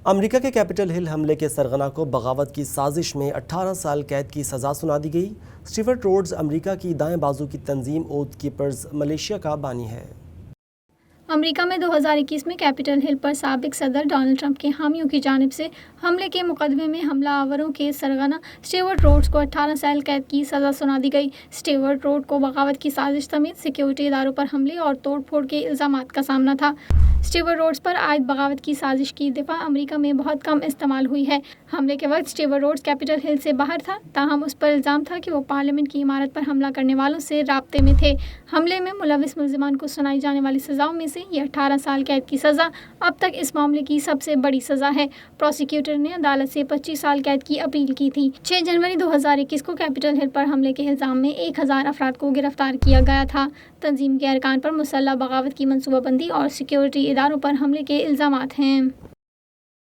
امریکہ کے کیپٹل ہل حملے کے سرغنہ کو بغاوت کی سازش میں 18 سال قید کی سزا سنا دی گئی۔ اسٹیورٹ روڈز امریکہ کی دائیں بازو کی تنظیم اوتھ کیپرز ملیشیا کا بانی ہے۔ امریکہ میں 2021 میں کیپٹل ہل پر سابق صدر ڈونلڈ ٹرمپ کے حامیوں کی جانب سے حملے کے مقدمے میں حملہ آوروں کے سرغنہ اسٹیورٹ روڈز کو 18 سال قید کی سزا سنا دی گئی۔ اسٹیورٹ روڈ کو بغاوت کی سازش سمیت سیکیورٹی اداروں پر حملے اور توڑ پھوڑ کے الزامات کا سامنا تھا۔ اسٹیورٹ روڈز پر عائد بغاوت کی سازش کی دفعہ امریکہ میں بہت کم استعمال ہوئی ہے۔ حملے کے وقت اسٹیورٹ روڈز کیپٹل ہل سے باہر تھا، تاہم اس پر الزام تھا کہ وہ پارلیمنٹ کی عمارت پر حملہ کرنے والوں سے رابطے میں تھے۔ حملے میں ملوث ملزمان کو سنائی جانے والی سزاؤں میں سے یہ 18 سال قید کی سزا اب تک اس معاملے کی سب سے بڑی سزا ہے۔ پروسیکیوٹر نے عدالت سے 25 سال قید کی اپیل کی تھی۔ 6 جنوری 2021 کو کیپٹل ہل پر حملے کے الزام میں 1000 افراد کو گرفتار کیا گیا تھا۔ تنظیم کے ارکان پر مسلح بغاوت کی منصوبہ بندی اور سیکیورٹی اداروں پر حملے کے الزامات ہیں۔